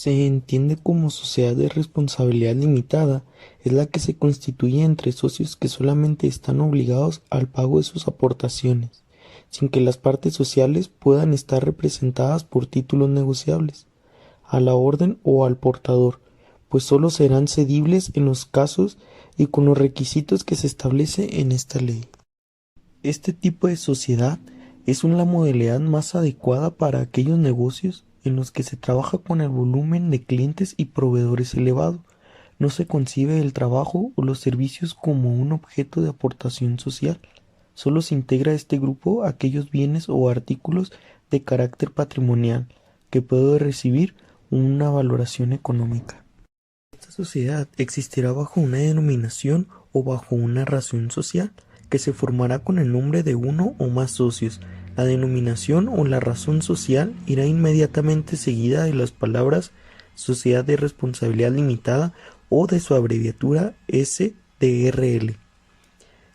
Se entiende como sociedad de responsabilidad limitada es la que se constituye entre socios que solamente están obligados al pago de sus aportaciones, sin que las partes sociales puedan estar representadas por títulos negociables, a la orden o al portador, pues sólo serán cedibles en los casos y con los requisitos que se establece en esta ley. Este tipo de sociedad es la modalidad más adecuada para aquellos negocios en los que se trabaja con el volumen de clientes y proveedores elevado. No se concibe el trabajo o los servicios como un objeto de aportación social. Solo se integra a este grupo aquellos bienes o artículos de carácter patrimonial que pueden recibir una valoración económica. Esta sociedad existirá bajo una denominación o bajo una razón social que se formará con el nombre de uno o más socios. La denominación o la razón social irá inmediatamente seguida de las palabras Sociedad de Responsabilidad Limitada o de su abreviatura SDRL.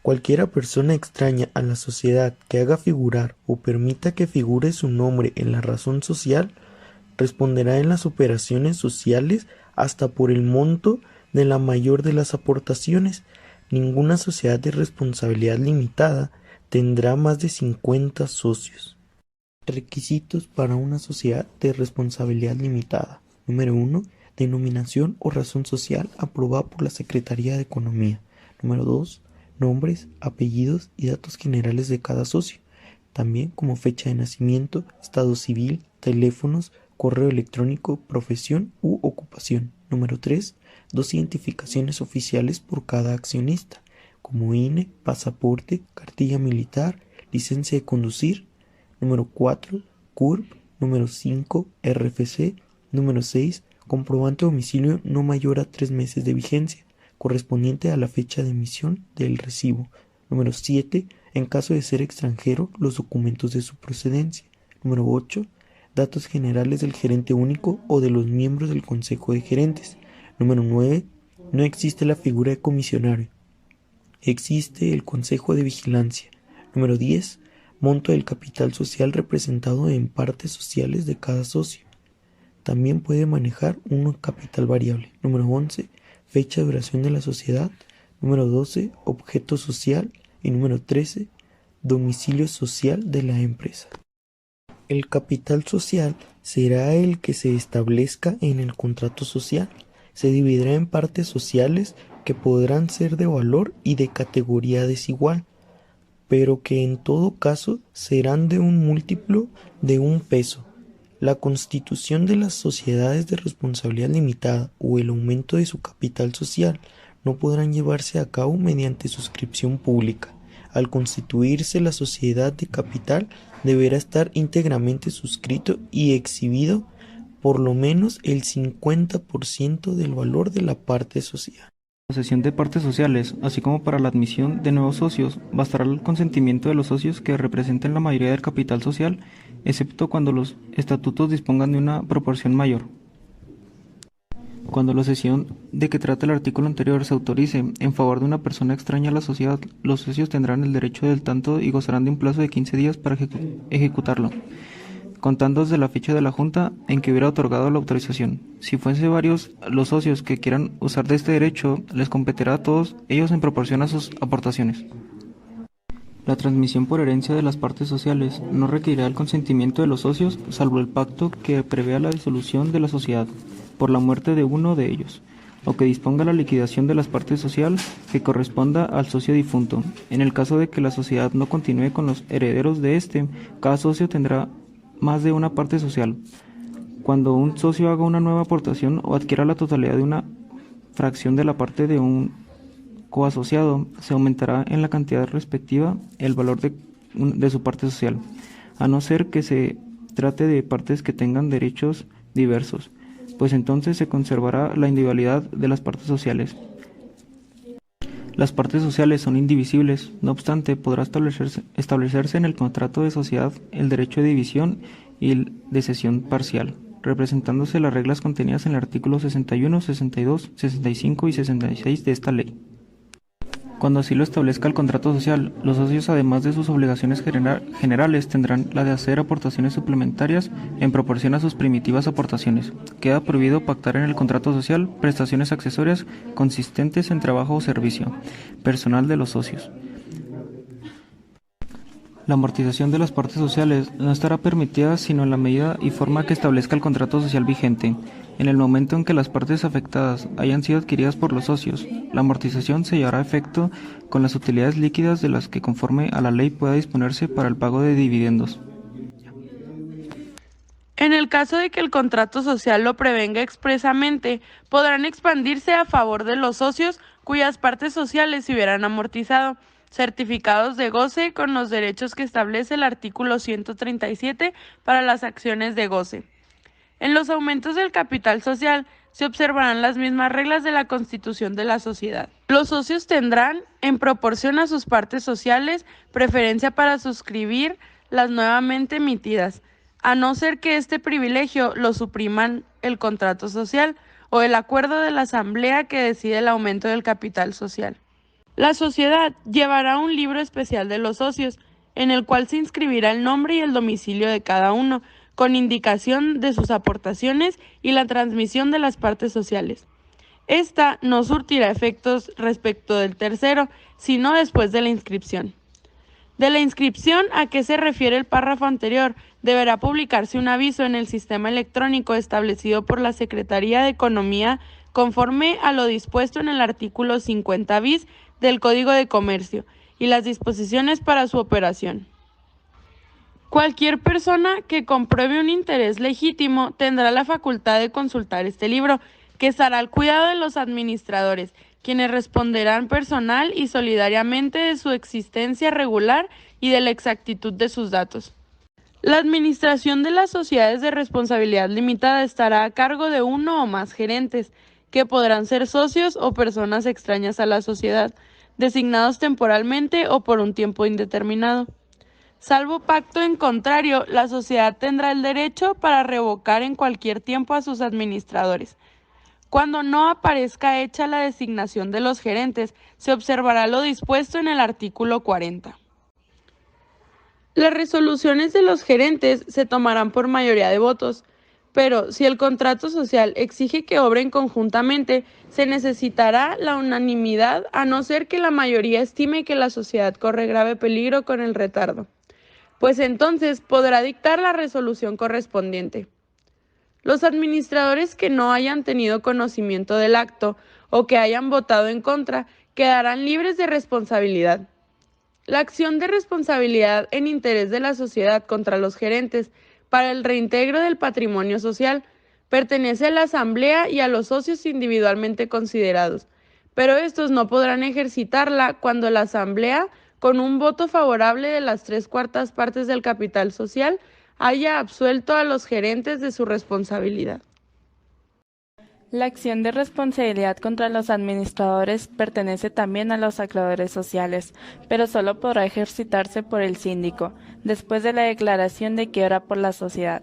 Cualquiera persona extraña a la sociedad que haga figurar o permita que figure su nombre en la razón social responderá en las operaciones sociales hasta por el monto de la mayor de las aportaciones. Ninguna sociedad de responsabilidad limitada tendrá más de 50 socios. Requisitos para una sociedad de responsabilidad limitada. Número 1. Denominación o razón social aprobada por la Secretaría de Economía. Número 2. Nombres, apellidos y datos generales de cada socio, también como fecha de nacimiento, estado civil, teléfonos, correo electrónico, profesión u ocupación. Número 3. 2 identificaciones oficiales por cada accionista, como INE, pasaporte, cartilla militar, licencia de conducir. Número 4. CURP. Número 5. RFC. Número 6. Comprobante de domicilio no mayor a 3 meses de vigencia, correspondiente a la fecha de emisión del recibo. Número 7. En caso de ser extranjero, los documentos de su procedencia. Número 8. Datos generales del gerente único o de los miembros del consejo de gerentes. Número 9. No existe la figura de comisionario. Existe el consejo de vigilancia. Número 10. Monto del capital social representado en partes sociales de cada socio. También puede manejar un capital variable. Número 11. Fecha de duración de la sociedad. Número 12. Objeto social. Y número 13. Domicilio social de la empresa. El capital social será el que se establezca en el contrato social. Se dividirá en partes sociales que podrán ser de valor y de categoría desigual, pero que en todo caso serán de un múltiplo de un peso. La constitución de las sociedades de responsabilidad limitada o el aumento de su capital social no podrán llevarse a cabo mediante suscripción pública. Al constituirse la sociedad de capital, deberá estar íntegramente suscrito y exhibido por lo menos el 50% del valor de la parte social. La cesión de partes sociales, así como para la admisión de nuevos socios, bastará el consentimiento de los socios que representen la mayoría del capital social, excepto cuando los estatutos dispongan de una proporción mayor. Cuando la cesión de que trata el artículo anterior se autorice en favor de una persona extraña a la sociedad, los socios tendrán el derecho del tanto y gozarán de un plazo de 15 días para ejecutarlo, contando desde la fecha de la junta en que hubiera otorgado la autorización. Si fuese varios los socios que quieran usar de este derecho, les competirá a todos ellos en proporción a sus aportaciones. La transmisión por herencia de las partes sociales no requerirá el consentimiento de los socios, salvo el pacto que prevea la disolución de la sociedad por la muerte de uno de ellos, o que disponga la liquidación de las partes sociales que corresponda al socio difunto. En el caso de que la sociedad no continúe con los herederos de este, cada socio tendrá más de una parte social. Cuando un socio haga una nueva aportación o adquiera la totalidad de una fracción de la parte de un coasociado, se aumentará en la cantidad respectiva el valor de su parte social, a no ser que se trate de partes que tengan derechos diversos, pues entonces se conservará la individualidad de las partes sociales. Las partes sociales son indivisibles, no obstante, podrá establecerse en el contrato de sociedad el derecho de división y el de cesión parcial, representándose las reglas contenidas en el artículo 61, 62, 65 y 66 de esta ley. Cuando así lo establezca el contrato social, los socios, además de sus obligaciones generales, tendrán la de hacer aportaciones suplementarias en proporción a sus primitivas aportaciones. Queda prohibido pactar en el contrato social prestaciones accesorias consistentes en trabajo o servicio personal de los socios. La amortización de las partes sociales no estará permitida sino en la medida y forma que establezca el contrato social vigente. En el momento en que las partes afectadas hayan sido adquiridas por los socios, la amortización se llevará a efecto con las utilidades líquidas de las que conforme a la ley pueda disponerse para el pago de dividendos. En el caso de que el contrato social lo prevenga expresamente, podrán expandirse a favor de los socios cuyas partes sociales se hubieran amortizado, certificados de goce con los derechos que establece el artículo 137 para las acciones de goce. En los aumentos del capital social se observarán las mismas reglas de la constitución de la sociedad. Los socios tendrán, en proporción a sus partes sociales, preferencia para suscribir las nuevamente emitidas, a no ser que este privilegio lo supriman el contrato social o el acuerdo de la asamblea que decide el aumento del capital social. La sociedad llevará un libro especial de los socios, en el cual se inscribirá el nombre y el domicilio de cada uno, con indicación de sus aportaciones y la transmisión de las partes sociales. Esta no surtirá efectos respecto del tercero, sino después de la inscripción. De la inscripción a que se refiere el párrafo anterior, deberá publicarse un aviso en el sistema electrónico establecido por la Secretaría de Economía conforme a lo dispuesto en el artículo 50 bis del Código de Comercio y las disposiciones para su operación. Cualquier persona que compruebe un interés legítimo tendrá la facultad de consultar este libro, que estará al cuidado de los administradores, quienes responderán personal y solidariamente de su existencia regular y de la exactitud de sus datos. La administración de las sociedades de responsabilidad limitada estará a cargo de uno o más gerentes, que podrán ser socios o personas extrañas a la sociedad, designados temporalmente o por un tiempo indeterminado. Salvo pacto en contrario, la sociedad tendrá el derecho para revocar en cualquier tiempo a sus administradores. Cuando no aparezca hecha la designación de los gerentes, se observará lo dispuesto en el artículo 40. Las resoluciones de los gerentes se tomarán por mayoría de votos, pero si el contrato social exige que obren conjuntamente, se necesitará la unanimidad a no ser que la mayoría estime que la sociedad corre grave peligro con el retardo, pues entonces podrá dictar la resolución correspondiente. Los administradores que no hayan tenido conocimiento del acto o que hayan votado en contra quedarán libres de responsabilidad. La acción de responsabilidad en interés de la sociedad contra los gerentes para el reintegro del patrimonio social pertenece a la asamblea y a los socios individualmente considerados, pero estos no podrán ejercitarla cuando la asamblea, con un voto favorable de las 3/4 partes del capital social, haya absuelto a los gerentes de su responsabilidad. La acción de responsabilidad contra los administradores pertenece también a los acreedores sociales, pero solo podrá ejercitarse por el síndico, después de la declaración de quiebra por la sociedad.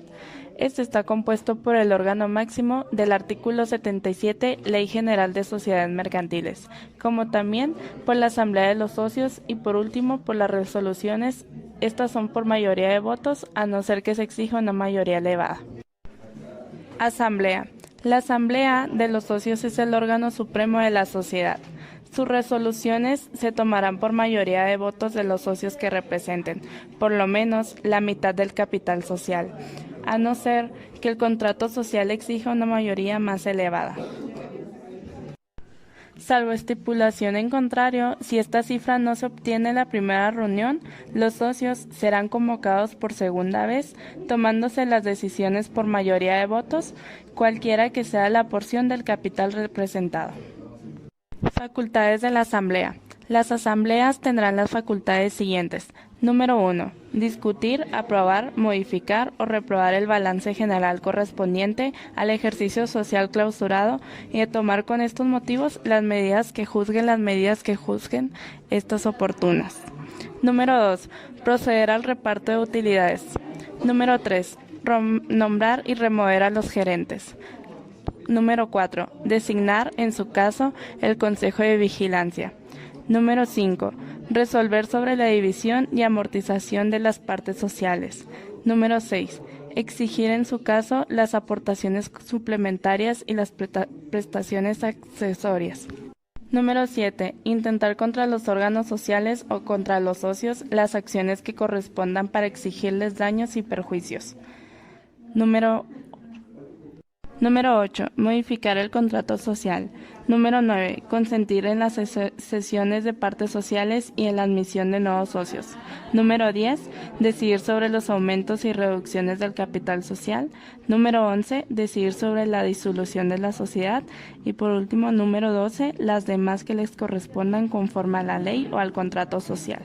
Este está compuesto por el órgano máximo del artículo 77, Ley General de Sociedades Mercantiles, como también por la Asamblea de los Socios y por último por las resoluciones. Estas son por mayoría de votos, a no ser que se exija una mayoría elevada. Asamblea. La Asamblea de los Socios es el órgano supremo de la sociedad. Sus resoluciones se tomarán por mayoría de votos de los socios que representen, por lo menos la mitad del capital social, a no ser que el contrato social exija una mayoría más elevada. Salvo estipulación en contrario, si esta cifra no se obtiene en la primera reunión, los socios serán convocados por segunda vez, tomándose las decisiones por mayoría de votos, cualquiera que sea la porción del capital representado. Facultades de la Asamblea. Las asambleas tendrán las facultades siguientes. Número 1. Discutir, aprobar, modificar o reprobar el balance general correspondiente al ejercicio social clausurado y de tomar con estos motivos las medidas que juzguen estas oportunas. Número 2. Proceder al reparto de utilidades. Número 3. Nombrar y remover a los gerentes. Número 4. Designar, en su caso, el Consejo de Vigilancia. Número 5. Resolver sobre la división y amortización de las partes sociales. Número 6. Exigir en su caso las aportaciones suplementarias y las prestaciones accesorias. Número 7. Intentar contra los órganos sociales o contra los socios las acciones que correspondan para exigirles daños y perjuicios. Número 8. Modificar el contrato social. Número 9. Consentir en las sesiones de partes sociales y en la admisión de nuevos socios. Número 10. Decidir sobre los aumentos y reducciones del capital social. Número 11. Decidir sobre la disolución de la sociedad. Y por último, número 12. Las demás que les correspondan conforme a la ley o al contrato social.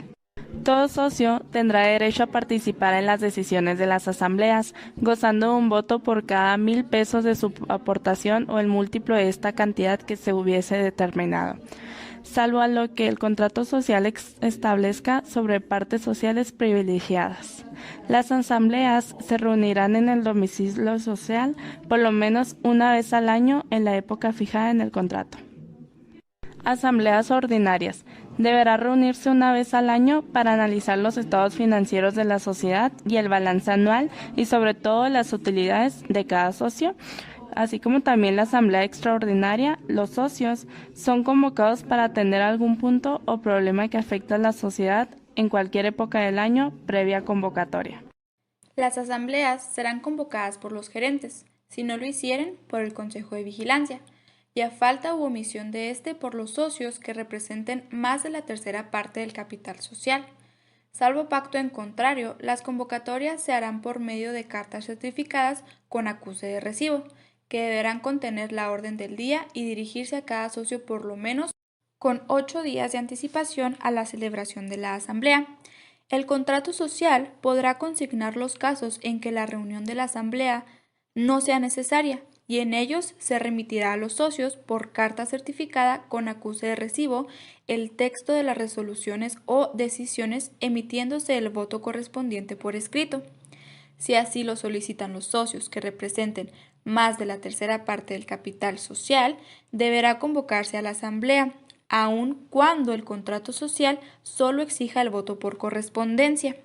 Todo socio tendrá derecho a participar en las decisiones de las asambleas, gozando de un voto por cada 1,000 pesos de su aportación o el múltiplo de esta cantidad que se hubiese determinado, salvo a lo que el contrato social establezca sobre partes sociales privilegiadas. Las asambleas se reunirán en el domicilio social por lo menos una vez al año en la época fijada en el contrato. Asambleas ordinarias. Deberá reunirse una vez al año para analizar los estados financieros de la sociedad y el balance anual y sobre todo las utilidades de cada socio, así como también la asamblea extraordinaria. Los socios son convocados para atender algún punto o problema que afecta a la sociedad en cualquier época del año previa convocatoria. Las asambleas serán convocadas por los gerentes, si no lo hicieren, por el Consejo de Vigilancia, y a falta u omisión de este por los socios que representen más de la tercera parte del capital social. Salvo pacto en contrario, las convocatorias se harán por medio de cartas certificadas con acuse de recibo, que deberán contener la orden del día y dirigirse a cada socio por lo menos con 8 días de anticipación a la celebración de la asamblea. El contrato social podrá consignar los casos en que la reunión de la asamblea no sea necesaria, y en ellos se remitirá a los socios por carta certificada con acuse de recibo el texto de las resoluciones o decisiones, emitiéndose el voto correspondiente por escrito. Si así lo solicitan los socios que representen más de la tercera parte del capital social, deberá convocarse a la asamblea, aun cuando el contrato social solo exija el voto por correspondencia.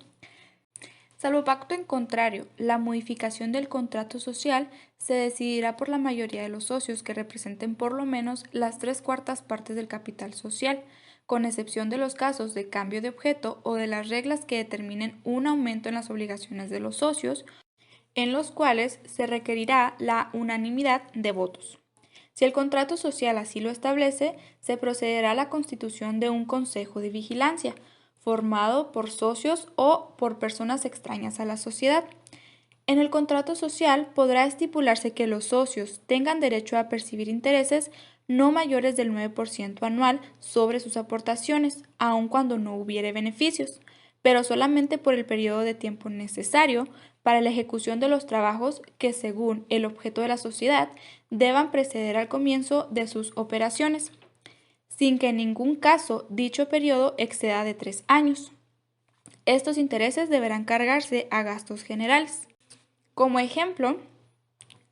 Salvo pacto en contrario, la modificación del contrato social se decidirá por la mayoría de los socios que representen por lo menos las 3/4 partes del capital social, con excepción de los casos de cambio de objeto o de las reglas que determinen un aumento en las obligaciones de los socios, en los cuales se requerirá la unanimidad de votos. Si el contrato social así lo establece, se procederá a la constitución de un consejo de vigilancia, formado por socios o por personas extrañas a la sociedad. En el contrato social podrá estipularse que los socios tengan derecho a percibir intereses no mayores del 9% anual sobre sus aportaciones, aun cuando no hubiere beneficios, pero solamente por el periodo de tiempo necesario para la ejecución de los trabajos que, según el objeto de la sociedad, deban preceder al comienzo de sus operaciones, sin que en ningún caso dicho periodo exceda de 3 años. Estos intereses deberán cargarse a gastos generales. Como ejemplo,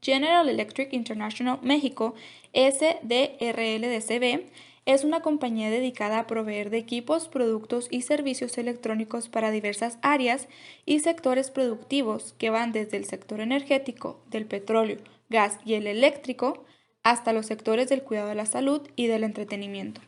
General Electric International México, SDRLDCB, es una compañía dedicada a proveer de equipos, productos y servicios electrónicos para diversas áreas y sectores productivos que van desde el sector energético, del petróleo, gas y el eléctrico, hasta los sectores del cuidado de la salud y del entretenimiento.